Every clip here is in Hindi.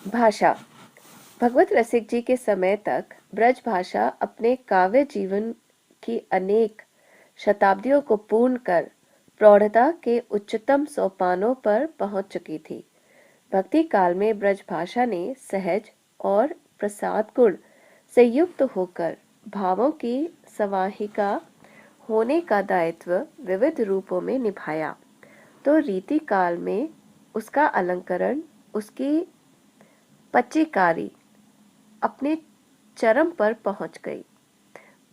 भाषा। भगवत रसिक जी के समय तक ब्रज भाषा अपने काव्य जीवन की अनेक शताब्दियों को पूर्ण कर प्रौढ़ता के उच्चतम सोपानों पर पहुंच चुकी थी। भक्ति काल में ब्रज भाषा ने सहज और प्रसाद गुण से युक्त होकर भावों की समाहिका होने का दायित्व विविध रूपों में निभाया। तो रीति काल में उसका अलंकरण, उसकी पच्चीकारी अपने चरम पर पहुंच गई।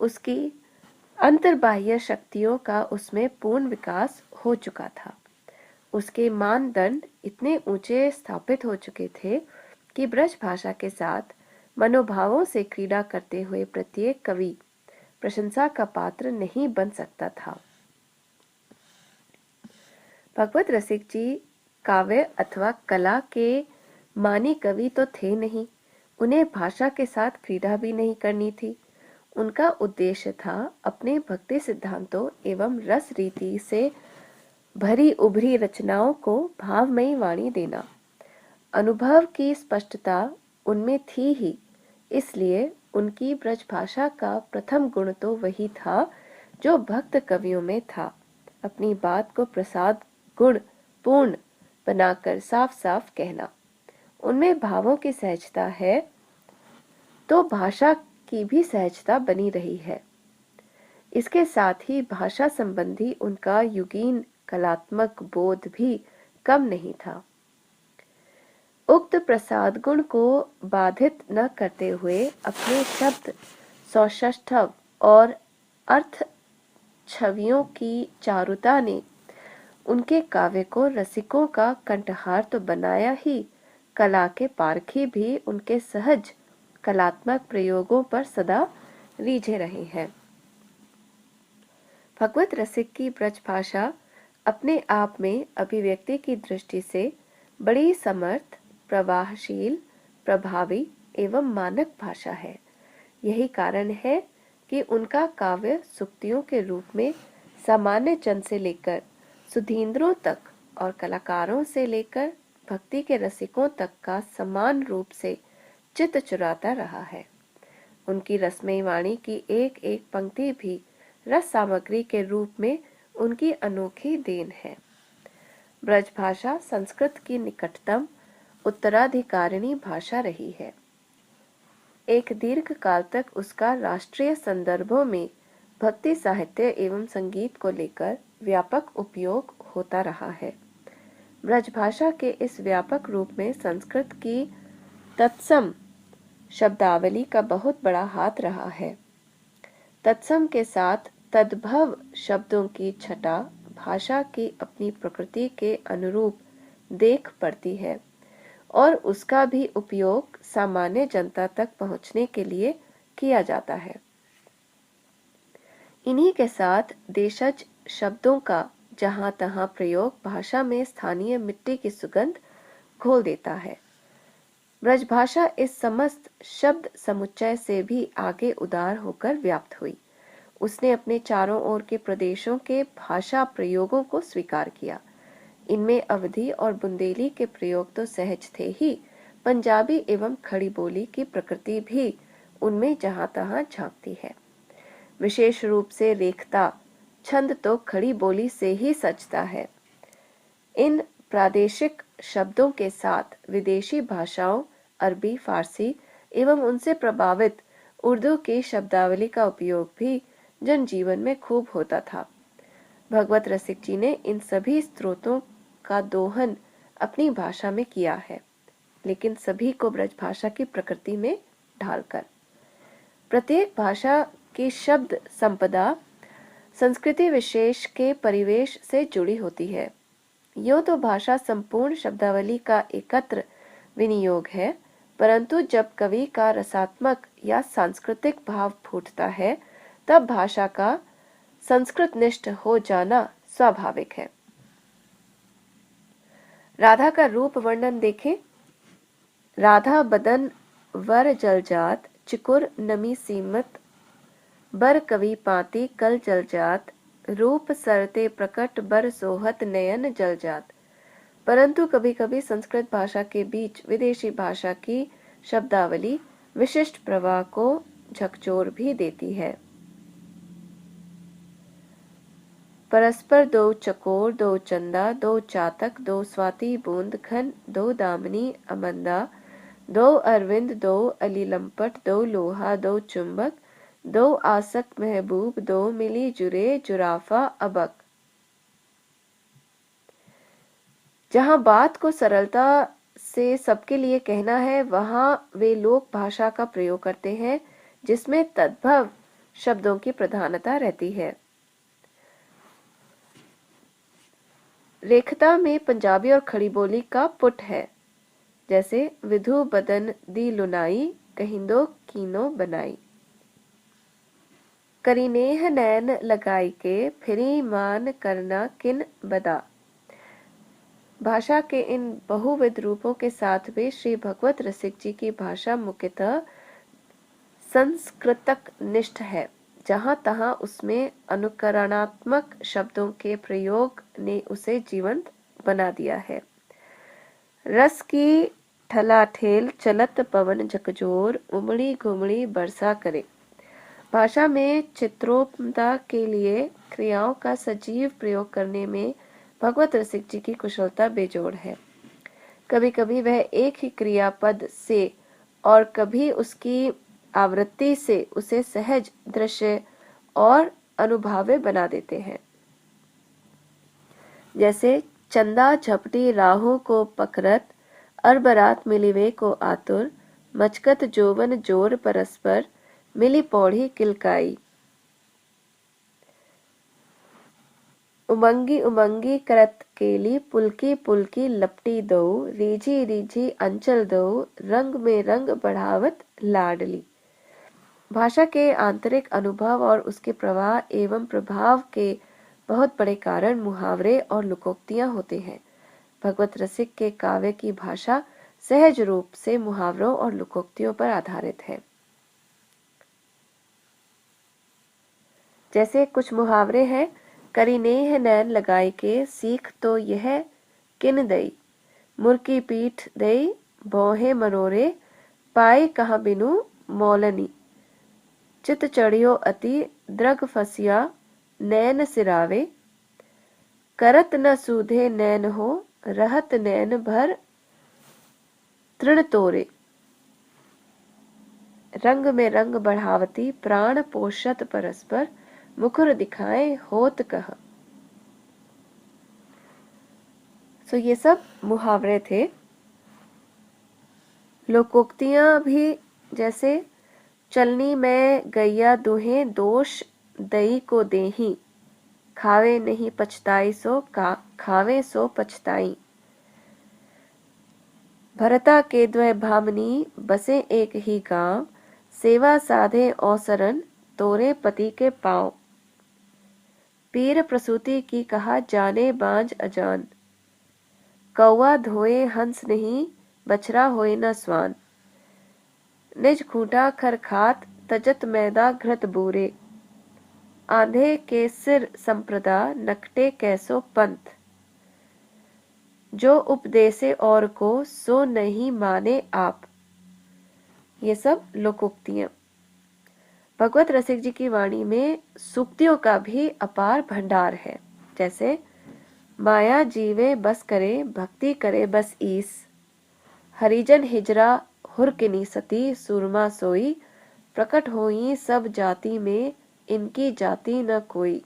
उसकी अंतर्बाह्य शक्तियों का उसमें पूर्ण विकास हो चुका था। उसके मानदंड इतने ऊंचे स्थापित हो चुके थे कि ब्रज भाषा के साथ मनोभावों से क्रीड़ा करते हुए प्रत्येक कवि प्रशंसा का पात्र नहीं बन सकता था। भगवत रसिक जी काव्य अथवा कला के मानी कवि तो थे नहीं, उन्हें भाषा के साथ क्रीड़ा भी नहीं करनी थी। उनका उद्देश्य था अपने भक्ति सिद्धांतों एवं रस रीति से भरी उभरी रचनाओं को भावमयी वाणी देना। अनुभव की स्पष्टता उनमें थी ही, इसलिए उनकी ब्रज भाषा का प्रथम गुण तो वही था जो भक्त कवियों में था, अपनी बात को प्रसाद गुण पूर्ण बनाकर साफ साफ कहना। उनमें भावों की सहजता है तो भाषा की भी सहजता बनी रही है। इसके साथ ही भाषा संबंधी उनका युगीन कलात्मक बोध भी कम नहीं था। उक्त प्रसाद गुण को बाधित न करते हुए अपने शब्द सौष्ठव और अर्थ छवियों की चारुता ने उनके काव्य को रसिकों का कंठहार तो बनाया ही, कला के पारखी भी उनके सहज कलात्मक प्रयोगों पर सदा रीझे रहे हैं। भगवत रसिक की ब्रज भाषा अपने आप में अभिव्यक्ति की दृष्टि से बड़ी समर्थ, प्रवाहशील, प्रभावी एवं मानक भाषा है। यही कारण है कि उनका काव्य सुक्तियों के रूप में सामान्य जन से लेकर सुधींद्रों तक और कलाकारों से लेकर भक्ति के रसिकों तक का समान रूप से चित्त चुराता रहा है। उनकी रसमयी वाणी की एक एक पंक्ति भी रस सामग्री के रूप में उनकी अनोखी देन है। ब्रज भाषा संस्कृत की निकटतम उत्तराधिकारिणी भाषा रही है। एक दीर्घ काल तक उसका राष्ट्रीय संदर्भों में भक्ति साहित्य एवं संगीत को लेकर व्यापक उपयोग होता रहा है। ब्रज भाषा के इस व्यापक रूप में संस्कृत की तत्सम शब्दावली का बहुत बड़ा हाथ रहा है। तत्सम के साथ तद्भव शब्दों की छटा भाषा की अपनी प्रकृति के अनुरूप देख पड़ती है और उसका भी उपयोग सामान्य जनता तक पहुंचने के लिए किया जाता है। इन्हीं के साथ देशज शब्दों का जहां तहां प्रयोग भाषा में स्थानीय मिट्टी की सुगंध घोल देता है। ब्रजभाषा इस समस्त शब्द समुच्चय से भी आगे उदार होकर व्याप्त हुई। उसने अपने चारों ओर के प्रदेशों के भाषा प्रयोगों को स्वीकार किया। इनमें अवधी और बुंदेली के प्रयोग तो सहज थे ही, पंजाबी एवं खड़ी बोली की प्रकृति भी उनमें जहां तहां झांकती है। विशेष रूप से रेखता छंद तो खड़ी बोली से ही सजता है। इन प्रादेशिक शब्दों के साथ विदेशी भाषाओं अरबी, फारसी एवं उनसे प्रभावित उर्दू की शब्दावली का उपयोग भी जनजीवन में खूब होता था। भगवत रसिक जी ने इन सभी स्रोतों का दोहन अपनी भाषा में किया है, लेकिन सभी को ब्रज भाषा की प्रकृति में ढालकर। प्रत्येक भाषा की शब्द संपदा संस्कृति विशेष के परिवेश से जुड़ी होती है। यूं तो भाषा संपूर्ण शब्दावली का एकत्र विनियोग है, परंतु जब कवि का रसात्मक या सांस्कृतिक भाव फूटता है, तब भाषा का संस्कृत निष्ठ हो जाना स्वाभाविक है। राधा का रूप वर्णन देखें। राधा बदन वर जलजात, चिकुर नमी सीमत, बर कवि पाती कल जलजात, रूप सरते प्रकट बर सोहत नयन जलजात। परंतु कभी-कभी संस्कृत भाषा के बीच विदेशी भाषा की शब्दावली विशिष्ट प्रवाह को झकझोर भी देती है। परस्पर दो चकोर, दो चंदा, दो चातक, दो स्वाति बूंद घन, दो दामिनी अमंदा, दो अरविंद, दो अली लंपट, दो लोहा, दो चुंबक, दो आसक महबूब, दो मिली जुरे जुराफा अबक। जहाँ बात को सरलता से सबके लिए कहना है, वहाँ वे लोक भाषा का प्रयोग करते हैं जिसमें तद्भव शब्दों की प्रधानता रहती है। रेखता में पंजाबी और खड़ी बोली का पुट है, जैसे विधु बदन दी लुनाई, कहिंदो कीनो बनाई। करीनेह नैन लगाई के, फिरी मान करना किन बदा। भाषा के इन बहुविध रूपों के साथ भी श्री भगवत रसिक जी की भाषा मुख्यतः संस्कृतक निष्ठ है। जहाँ तहाँ उसमें अनुकरणात्मक शब्दों के प्रयोग ने उसे जीवंत बना दिया है। रस की ठलाठेल चलत पवन झकझोर, उमड़ी घुमड़ी बरसा करे। भाषा में चित्रोपमा के लिए क्रियाओं का सजीव प्रयोग करने में भगवत रसिक जी की कुशलता बेजोड़ है। कभी कभी वह एक ही क्रियापद से और कभी उसकी आवृत्ति से उसे सहज, दृश्य और अनुभव्य बना देते हैं। जैसे चंदा झपटी राहु को पकड़त, अरबरात मिलिवे को आतुर, मचकत जोवन जोर परस्पर, मिली पौड़ी किलकाई। उमंगी उमंगी करत केली, पुलकी पुलकी लपटी दो, रीझी रीझी अंचल दो, रंग में रंग बढ़ावत लाडली। भाषा के आंतरिक अनुभव और उसके प्रवाह एवं प्रभाव के बहुत बड़े कारण मुहावरे और लोकोक्तियां होते हैं। भगवत रसिक के काव्य की भाषा सहज रूप से मुहावरों और लोकोक्तियों पर आधारित है। जैसे कुछ मुहावरे हैं। करीनेह नैन लगाई के, सीख तो यह किन दई, मुर्की पीठ दई, भौहे मनोरे, पाई कहाँ बिनु मौलनी। चित चढ़ियो अति द्रग फसिया, नैन सिरावे, करत न सूधे नैन हो, रहत नैन भर तृण तोरे। रंग में रंग बढ़ावती, प्राण पोषत परस्पर, मुखर दिखाए होत कह। सो ये सब मुहावरे थे। लोकोक्तियां भी जैसे चलनी में गैया दुहे, दोष दई को देही, खावे नहीं पछताई सो खावे सो पछताई। भरता के द्वय भामनी, बसे एक ही गांव, सेवा साधे औसरन, तोरे पति के पांव। पीर प्रसूति की कहा, जाने बांझ अजान, कौवा धोए हंस नहीं, बछरा होए न स्वान। निज खूंटा खर खात, तजत मैदा घृत बूरे, आंधे के सिर संप्रदा, नकटे कैसो पंथ। जो उपदेसे और को, सो नहीं माने आप। ये सब लोकोक्तियां। भगवत रसिक जी की वाणी में सूक्तियों का भी अपार भंडार है। जैसे माया जीवे बस करे, भक्ति करे बस ईस, हरिजन हिजरा हुरकिनी सती, सुरमा सोई, प्रकट होई सब जाति में, इनकी जाति न कोई।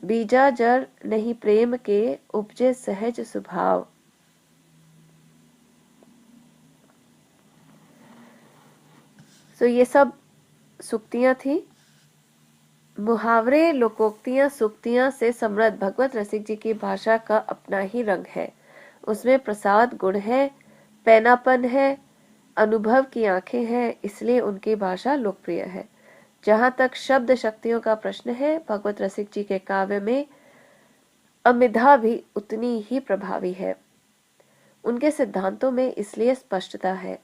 बीजा जर नहीं प्रेम के, उपजे सहज स्वभाव। सो ये सब सूक्तियां थी। मुहावरे, लोकोक्तियां, सूक्तियां से समृद्ध भगवत रसिक जी की भाषा का अपना ही रंग है। उसमें प्रसाद गुण है, पैनापन है, अनुभव की आंखें हैं, इसलिए उनकी भाषा लोकप्रिय है। जहां तक शब्द शक्तियों का प्रश्न है, भगवत रसिक जी के काव्य में अमिधा भी उतनी ही प्रभावी है। उनके सिद्धांतों में इसलिए स्पष्टता है।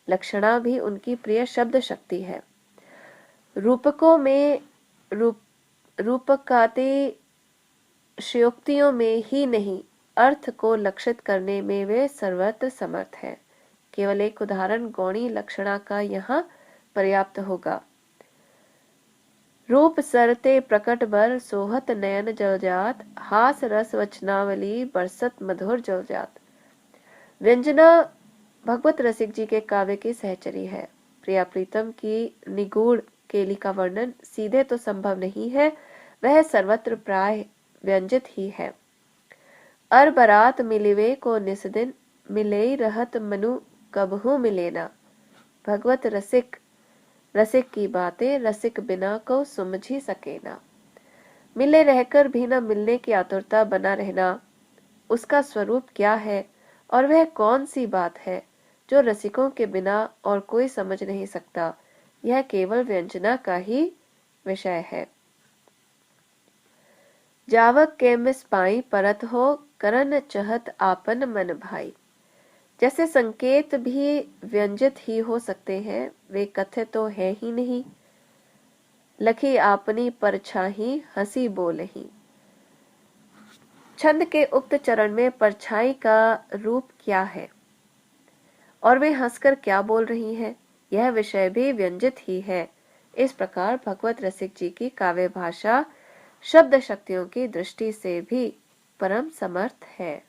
लक्षणा भी उनकी प्रिय शब्द शक्ति है। रूपकों में रूपकाति शयोक्तियों में ही नहीं, अर्थ को लक्षित करने में वे सर्वत्र समर्थ हैं। केवल एक उदाहरण गौणी लक्षणा का यहाँ पर्याप्त होगा। रूप सरते प्रकट बर सोहत नयन जलजात, हास रस वचनावली बरसत मधुर जलजात। व्यंजना भगवत रसिक जी के काव्य की सहचरी है। प्रिया प्रीतम की निगूढ़ केली का वर्णन सीधे तो संभव नहीं है, वह सर्वत्र प्राय व्यंजित ही है। अर बरात मिलिवे को निस्दिन, मिले रहत मनु कबहू मिलेना। भगवत रसिक रसिक की बातें रसिक बिना को समझ ही सके ना। मिले रहकर भी न मिलने की आतुरता बना रहना, उसका स्वरूप क्या है और वह कौन सी बात है जो रसिकों के बिना और कोई समझ नहीं सकता। यह केवल व्यंजना का ही विषय है। जावक के मिस पाई परत हो, करन चहत आपन मन भाई। जैसे संकेत भी व्यंजित ही हो सकते हैं, वे कथ्य तो है ही नहीं। लखी आपनी परछाई हंसी बोलही। छंद के उक्त चरण में परछाई का रूप क्या है और वे हंसकर क्या बोल रही हैं, यह विषय भी व्यंजित ही है। इस प्रकार भगवत रसिक जी की काव्य भाषा शब्द शक्तियों की दृष्टि से भी परम समर्थ है।